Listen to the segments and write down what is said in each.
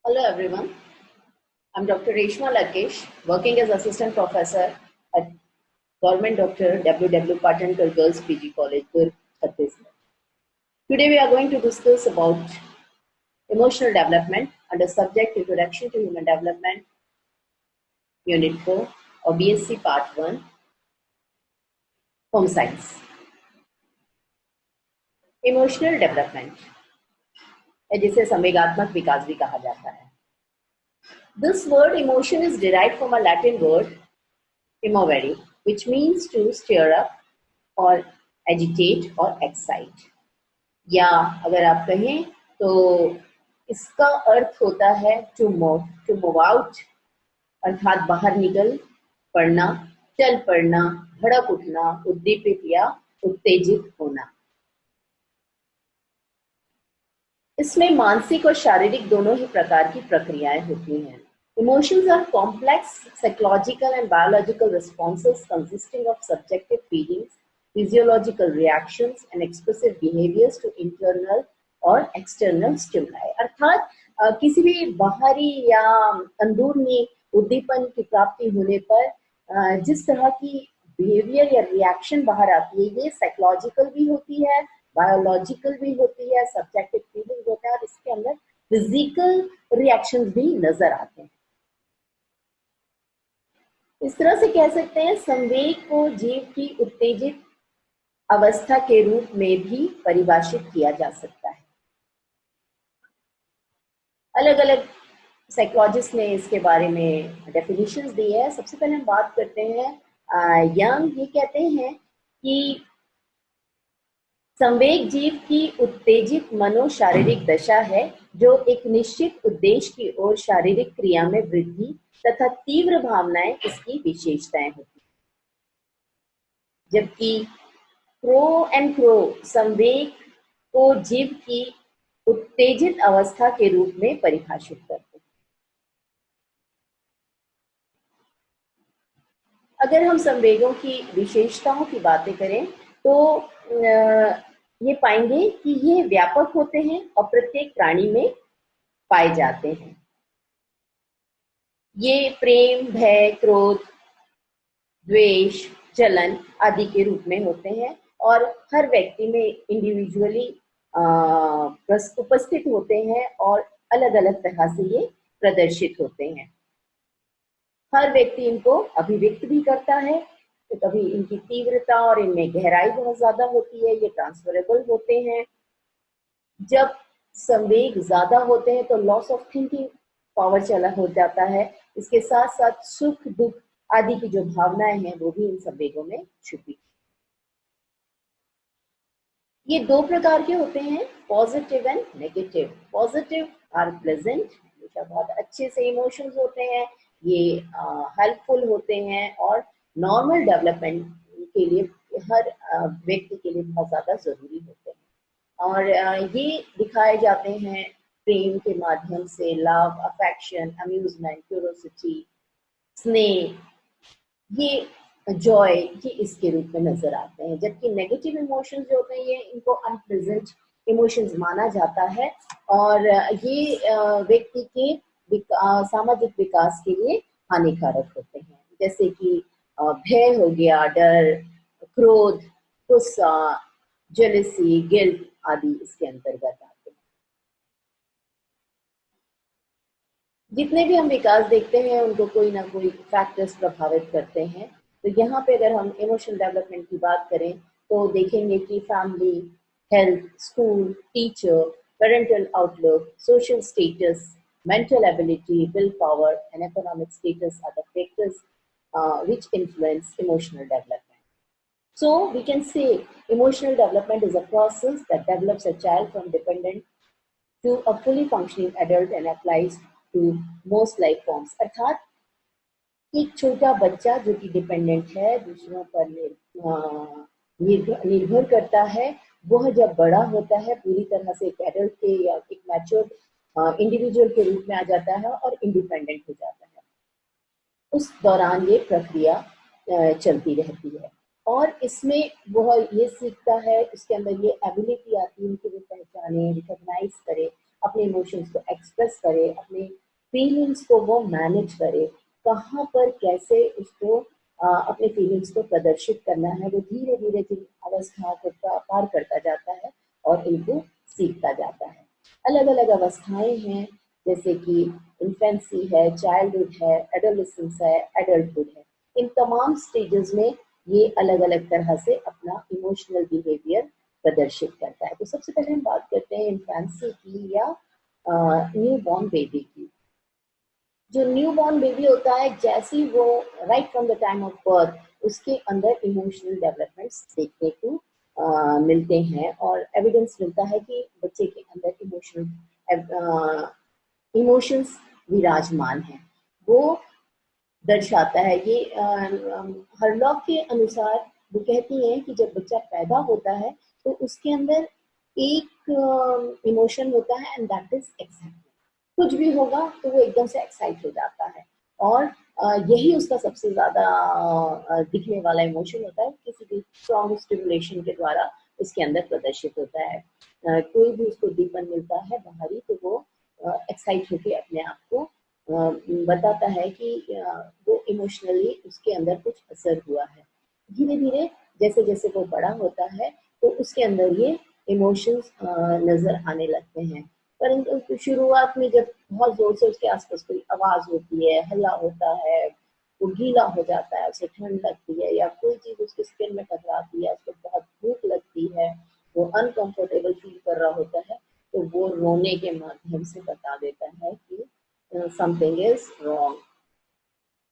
Hello everyone, I'm Dr. Reshma Lakesh, working as Assistant Professor at Government Dr. W. Patankar Girls PG College, Durg, Chhattisgarh. Today we are going to discuss about emotional development under subject Introduction to Human Development, Unit 4 or BSc Part 1, Home Science. Emotional development, जिसे संवेगात्मक विकास भी कहा जाता है. This word emotion is derived from a Latin word emovere, which means to stir up or agitate or excite. या अगर आप कहें तो इसका अर्थ होता है to move out, अर्थात बाहर निकल पड़ना, चल पड़ना, भड़क उठना, उद्दीपित या उत्तेजित होना. इसमें मानसिक और शारीरिक दोनों ही प्रकार की प्रक्रियाएं होती हैं. Emotions are complex psychological and biological responses consisting of subjective feelings, physiological reactions and expressive behaviors to internal और external stimuli. अर्थात किसी भी बाहरी या अंदरूनी उद्दीपन की प्राप्ति होने पर जिस तरह की बिहेवियर या रिएक्शन बाहर आती है, ये साइकोलॉजिकल भी होती है, बायोलॉजिकल भी होती है, सब्जेक्टिव फीलिंग होता है और इसके अंदर फिजिकल रिएक्शंस भी नजर आते हैं. इस तरह से कह सकते हैं संवेग को जीव की उत्तेजित अवस्था के रूप में भी परिभाषित किया जा सकता है. अलग अलग साइकोलॉजिस्ट ने इसके बारे में डेफिनेशंस दी है. सबसे पहले हम बात करते हैं यंग. ये कहते हैं कि संवेग जीव की उत्तेजित मनोशारीरिक दशा है जो एक निश्चित उद्देश्य की ओर शारीरिक क्रिया में वृद्धि तथा तीव्र भावनाएं इसकी विशेषताएं होती हैं. जबकि क्रो एंड क्रो संवेग को जीव की उत्तेजित अवस्था के रूप में परिभाषित करते हैं. अगर हम संवेगों की विशेषताओं की बातें करें तो ये पाएंगे कि ये व्यापक होते हैं और प्रत्येक प्राणी में पाए जाते हैं. ये प्रेम, भय, क्रोध, द्वेष, जलन आदि के रूप में होते हैं और हर व्यक्ति में इंडिविजुअली उपस्थित होते हैं और अलग अलग तरह से ये प्रदर्शित होते हैं. हर व्यक्ति इनको अभिव्यक्त भी करता है, तो कभी इनकी तीव्रता और इनमें गहराई बहुत ज्यादा होती है. ये ट्रांसफरेबल होते हैं. जब संवेग ज्यादा होते हैं तो लॉस ऑफ थिंकिंग पावर चला हो जाता है. इसके साथ साथ सुख दुख आदि की जो भावनाएं हैं वो भी इन संवेगों में छुपी. ये दो प्रकार के होते हैं, positive and negative. Positive are pleasant, हमेशा बहुत अच्छे से इमोशंस होते हैं, ये हेल्पफुल होते हैं और नॉर्मल डेवलपमेंट के लिए हर व्यक्ति के लिए बहुत ज्यादा जरूरी होते हैं. और ये दिखाए जाते हैं प्रेम के माध्यम से, लव, अफेक्शन, अम्यूजमेंट, क्यूरोसिटी, स्नेह, ये जॉय, ये इसके रूप में नजर आते हैं. जबकि नेगेटिव इमोशंस जो होते हैं ये इनको अनप्लेजेंट इमोशंस माना जाता है और ये व्यक्ति के सामाजिक विकास के लिए हानिकारक होते हैं. जैसे कि भय हो गया, डर, क्रोध, गुस्सा, जेलसी, गिल्ट आदि इसके अंतर्गत आते हैं. जितने भी हम विकास देखते हैं उनको कोई ना कोई फैक्टर्स प्रभावित करते हैं. तो यहाँ पे अगर हम इमोशनल डेवलपमेंट की बात करें तो देखेंगे कि family, health, school, teacher, parental outlook, social status, mental ability, willpower, and economic status are the factors which influence emotional development. So we can say emotional development is a process that develops a child from dependent to a fully functioning adult and applies to most life forms. अर्थात एक छोटा बच्चा जो कि dependent है, दूसरों पर निर्भर करता है, वह जब बड़ा होता है पूरी तरह से एक एडल्ट के या एक मैच्योर इंडिविजुअल के रूप में आ जाता है और इंडिपेंडेंट हो जाता है. उस दौरान ये प्रक्रिया चलती रहती है और इसमें वह ये सीखता है, उसके अंदर ये एबिलिटी आती है कि वो पहचाने, रिकॉग्नाइज करे अपने इमोशंस को एक्सप्रेस करे, अपने फीलिंग्स को वो मैनेज करे, कहाँ पर कैसे उसको अपने फीलिंग्स को प्रदर्शित करना है, वो धीरे धीरे जिन अवस्थाओं को पार करता जाता है और इनको सीखता जाता है। अलग अलग अवस्थाएं हैं, जैसे कि इन्फेंसी है, चाइल्डहुड है, एडोलेसेंस है, एडल्टहुड है। इन तमाम स्टेजेस में ये अलग अलग तरह से अपना इमोशनल बिहेवियर प्रदर्शित करता है। तो सबसे पहले हम बात करते हैं इन्फेंसी की या न्यू बॉर्न बेबी की। जो न्यू बॉर्न बेबी होता है, जैसे ही वो right from the time of birth उसके अंदर इमोशनल डेवलपमेंट्स देखने को मिलते हैं और एविडेंस मिलता है कि बच्चे के अंदर इमोशंस विराजमान है। वो दर्शाता है ये हरलॉक के अनुसार वो कहती हैं कि जब बच्चा पैदा होता है तो उसके अंदर एक इमोशन होता है एंड दैट इज एक्साइटमेंट। कुछ भी होगा तो वो एकदम से एक्साइट हो जाता है और यही उसका सबसे ज्यादा दिखने वाला इमोशन होता है, किसी भी स्ट्रॉन्ग स्टिमुलेशन के द्वारा उसके अंदर प्रदर्शित होता है। कोई भी उसको दीपन मिलता है बाहरी तो वो एक्साइट होकर अपने आप को बताता है कि वो इमोशनली उसके अंदर कुछ असर हुआ है। धीरे धीरे जैसे जैसे वो बड़ा होता है तो उसके अंदर ये इमोशंस नजर आने लगते हैं। परंतु शुरुआत में जब बहुत जोर से उसके आसपास कोई आवाज होती है, हल्ला होता है, वो गीला हो जाता है, उसे ठंड लगती है या कोई चीज उसके स्किन में टकराती है, उसको बहुत भूख लगती है, वो अनकंफर्टेबल फील कर रहा होता है, तो वो रोने के माध्यम से बता देता है कि समथिंग इज रॉन्ग।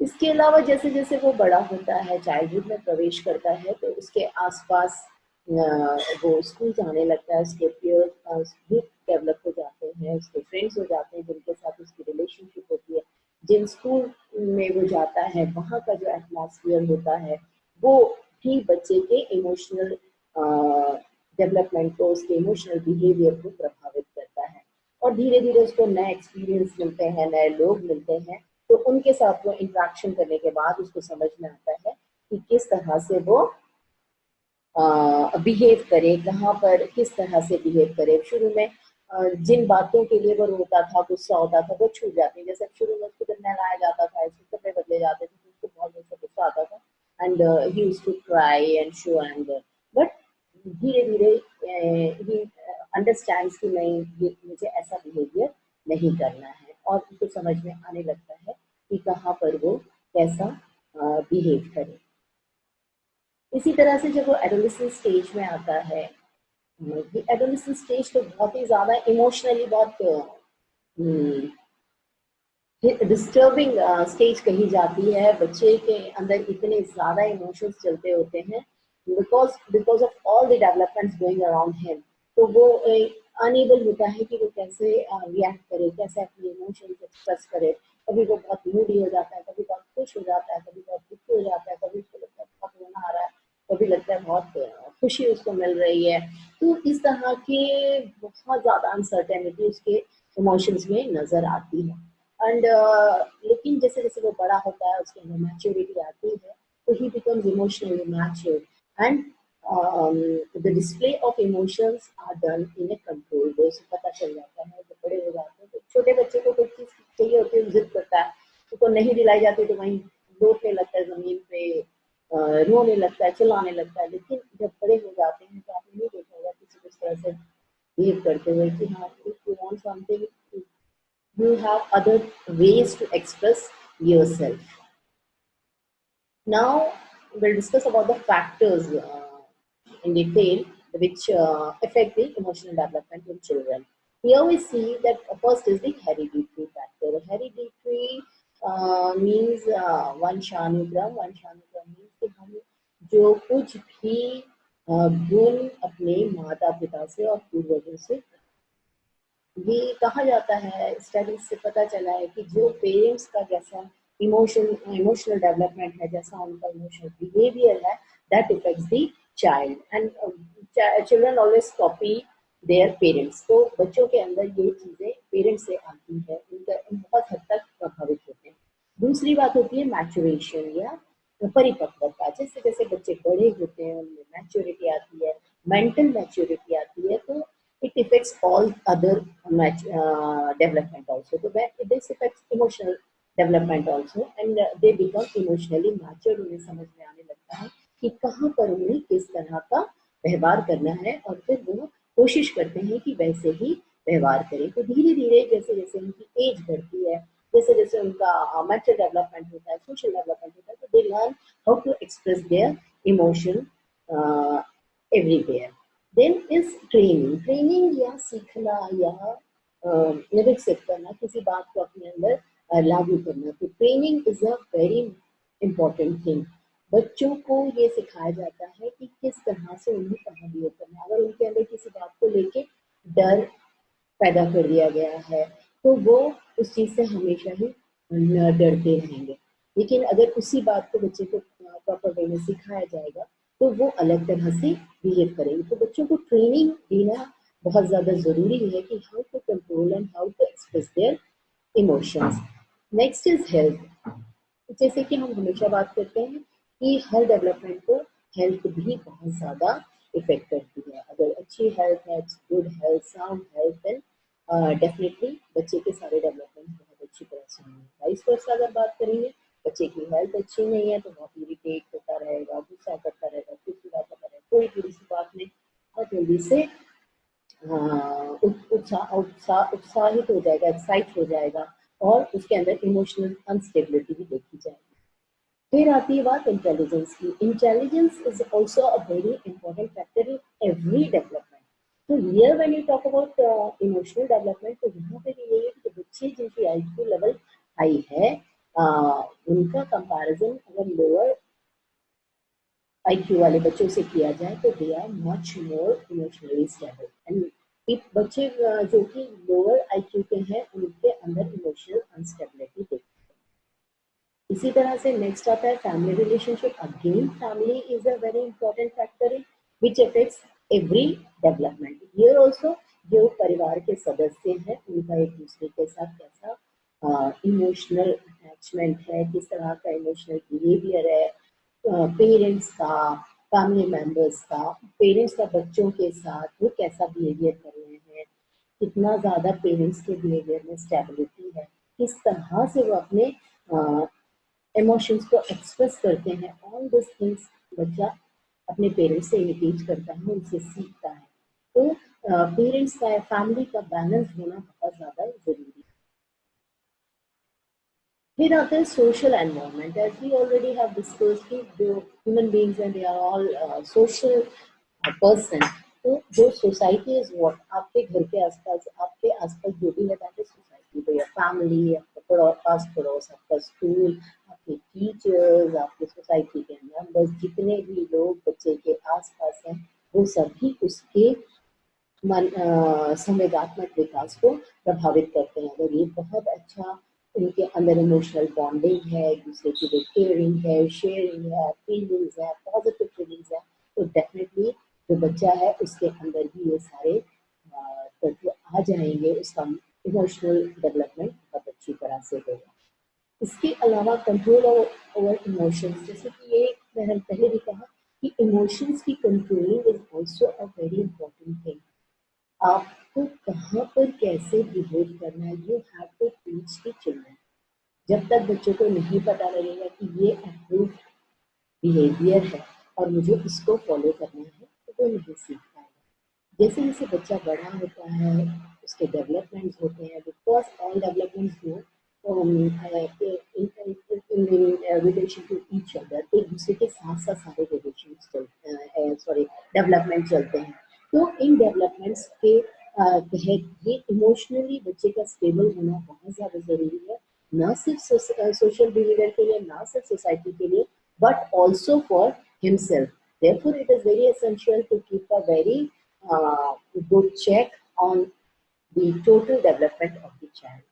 इसके अलावा जैसे जैसे वो बड़ा होता है, चाइल्डहुड में प्रवेश करता है, तो उसके आसपास वो स्कूल जाने लगता है, उसके पीयर ग्रुप डेवलप हो जाते हैं, उसके फ्रेंड्स हो जाते हैं जिनके साथ उसकी रिलेशनशिप होती है। जिन स्कूल में वो जाता है वहाँ का जो एटमॉस्फेयर होता है वो भी बच्चे के इमोशनल डेवलपमेंट को, उसके इमोशनल बिहेवियर को प्रभावित करता है। और धीरे धीरे उसको नए एक्सपीरियंस मिलते हैं, नए लोग मिलते हैं, तो उनके साथ वो इंट्रैक्शन करने के बाद उसको समझ में आता है कि किस तरह से वो बिहेव करे, कहाँ पर किस तरह से बिहेव करे। शुरू में जिन बातों के लिए वो रोता था, गुस्सा होता था, वो छूट जाती है। जैसे शुरू में उसको जब नहलाया जाता था, इसके कपड़े बदले जाते थे, तो उसको बहुत ज़्यादा गुस्सा आता था and he used to cry and show anger. But धीरे धीरे ही अंडरस्टैंड्स कि नहीं, मुझे ऐसा बिहेवियर नहीं करना है और उनको समझ में आने लगता है कि कहाँ पर वो कैसा बिहेव करे। इसी तरह से जब वो एडोलेसेंस स्टेज में आता है, एडोलेसेंस स्टेज तो बहुत ही ज्यादा इमोशनली बहुत डिस्टर्बिंग स्टेज कही जाती है। बच्चे के अंदर इतने ज्यादा इमोशंस चलते होते हैं because of all the developments going around him. तो वो अनेबल होता है कि वो कैसे रिएक्ट करे, कैसे अपने इमोशंस एक्सप्रेस करे। कभी वो बहुत मूडी हो जाता है, कभी बहुत खुश हो जाता है, कभी बहुत दुखी हो जाता है, कभी उसको लगता है बहुत रोना आ रहा है, कभी लगता है बहुत खुशी उसको मिल रही है। तो इस तरह के बहुत ज्यादा अनसर्टेनिटी उसके इमोशंस में नजर आती है। एंड लेकिन जैसे जैसे वो बड़ा होता है उसके अंदर मैच्योरिटी आती है, तो he becomes emotionally matured and the display of emotions are done in a control way. उसे पता चल जाता है, जब बड़े हो जाते हैं तो छोटे बच्चे को कोई चीज चाहिए होती है, जिद करता है, उसको नहीं दिलाई जाती तो वहीं लोटने लगता है जमीन पे, रोने लगता है, चिल्लाने लगता है। लेकिन जब बड़े हो जाते हैं तो आपने नहीं देखा होगा किसी को इस तरह से बिहेव करते हुए कि हाँ, if you want something you have other ways to express yourself. Now we'll discuss about the factors in detail which affect the emotional development in children. Here we see that first is the hereditary factor. Hereditary means वंशानुक्रम। वंशानुक्रम means कि हम जो कुछ भी गुण अपने माता पिता से और पूर्वजों से, ये कहा जाता है, स्टडीज से पता चला है कि जो पेरेंट्स का जैसा इमोशनल डेवलपमेंट है, जैसा उनका इमोशनल बिहेवियर है, that effects the child and children always copy their parents. तो बच्चों के अंदर ये चीजें पेरेंट्स से आती है, उनका बहुत हद तक प्रभावित होते हैं। दूसरी बात होती है मैच्योरेशन या परिपक्वता। जैसे जैसे बच्चे बड़े होते हैं उनमें मैच्योरिटी आती है, मेंटल मैच्योरिटी आती है, तो it affects all other development also. So this affects emotional development also, and they become emotionally mature. उन्हें समझ में आने लगता है कि कहाँ पर उन्हें किस तरह का व्यवहार करना है, और फिर वो कोशिश करते हैं कि वैसे ही व्यवहार करें। तो धीरे धीरे जैसे जैसे उनकी एज बढ़ती है, जैसे जैसे उनका मेंटल डेवलपमेंट होता है, सोशल डेवलपमेंट होता है, तो they learn how to express their emotion everywhere. Then is training. Training या सीखना या विकसित करना, किसी बात को अपने अंदर लागू करना। तो training is a very important thing. बच्चों को ये सिखाया जाता है कि किस तरह से उन्हें कहाँ बिहेव करना है। अगर उनके अंदर किसी बात को लेके डर पैदा कर दिया गया है, तो वो उस चीज से हमेशा ही डरते रहेंगे। लेकिन अगर उसी बात को बच्चे को प्रॉपर वे में सिखाया जाएगा, तो वो अलग तरह से बिहेव करेंगे। तो बच्चों को ट्रेनिंग देना बहुत ज्यादा जरूरी है कि how to control and how to express their emotions. Next is health. जैसे कि हम हमेशा बात करते हैं कि हर डेवलपमेंट को हेल्थ भी बहुत ज्यादा इफेक्ट करती है। अगर अच्छी हेल्थ है, good health, sound health, then definitely बच्चे के सारे डेवलपमेंट बहुत अच्छी तरह से होंगे। वाइस वर्सा अगर बात करेंगे, बच्चे की हेल्थ अच्छी नहीं है तो बहुत इरिटेट होता रहेगा, गुस्सा करता रहेगा, चिड़चिड़ा करता रहेगा, कोई थोड़ी सी बात में बहुत जल्दी से उत्साहित हो जाएगा, एक्साइट हो जाएगा, और उसके अंदर इमोशनल अनस्टेबिलिटी भी देखी जाएगी। फिर आती है बात इंटेलिजेंस की। Intelligence is also a very important factor in every development. तो here when you talk about emotional development, तो यहाँ पे भी यही है कि बच्चे जिनकी आईक्यू लेवल हाई है, उनका कंपैरिजन अगर लोअर आईक्यू वाले बच्चों से किया जाए तो they are much more emotionally stable. And बच्चे जो कि लोअर आईक्यू के हैं, उनके अंदर इमोशनल अनस्टेबिलिटी देखते हैं। इसी तरह से नेक्स्ट आता है family relationship. Again family is a very important factor in which affects every development. Here also जो परिवार के सदस्य हैं, उनका एक दूसरे के साथ कैसा इमोशनल अटैचमेंट है, किस तरह का इमोशनल बिहेवियर है पेरेंट्स का, फैमिली मेंबर्स का। पेरेंट्स का बच्चों के साथ वो कैसा बिहेवियर कर रहे हैं, कितना ज़्यादा पेरेंट्स के बिहेवियर में स्टेबिलिटी है, किस तरह से वो अपने इमोशंस को एक्सप्रेस करते हैं। ऑल दिस थिंग्स बच्चा अपने पेरेंट्स से इमिटेट करता है, उनसे सीखता है। तो पेरेंट्स का, फैमिली का बैलेंस होना बहुत ज़्यादा जरूरी है। फिर आता है social environment. As we already have discussed कि जो human beings and they are all social person. तो जो सोसाइटी इज व्हाट, आपके घर के आसपास, आपके आसपास जो भी है दैट इज सोसाइटी। तो या फैमिली, आपका पास पड़ोस, आपका स्कूल, आपके टीचर्स, आपके सोसाइटी के मेंबर्स, जितने भी लोग बच्चे के आसपास हैं, वो सभी उसके संवेदनात्मक विकास को प्रभावित करते हैं। अगर ये बहुत अच्छा उनके अंदर इमोशनल बॉन्डिंग है, एक दूसरे की लिए केयरिंग है, शेयरिंग है, फीलिंग्स है, पॉजिटिव फीलिंग्स है, तो डेफिनेटली जो बच्चा है उसके अंदर भी ये सारे तत्व आ जाएंगे। उसका इमोशनल डेवलपमेंट बहुत अच्छी तरह से होगा। इसके अलावा कंट्रोल ओवर इमोशंस, जैसे कि ये मैंने पहले भी कहा कि इमोशंस की controlling is also a very important thing. आपको कहाँ पर कैसे बिहेव करना है, you have to teach the children. जब तक बच्चों को नहीं पता लगेगा कि ये अप्रूव बिहेवियर है और मुझे इसको फॉलो करना है, तो वो नहीं सीख पाएगा। जैसे जैसे बच्चा बड़ा होता है, उसके डेवलपमेंट्स होते हैं, बिकॉज ऑल डेवलपमेंट्स हो रिलेशन टू ईच अदर, एक दूसरे के साथ साथ सारे रिलेशन चलते डेवलपमेंट चलते हैं। तो इन डेवलपमेंट्स के तहत ये इमोशनली बच्चे का स्टेबल होना बहुत ज़्यादा ज़रूरी है, ना सिर्फ सोशल बिहेवियर के लिए, ना सिर्फ सोसाइटी के लिए, but also for himself. Therefore, it is very essential to keep a very good check on the total development of the child.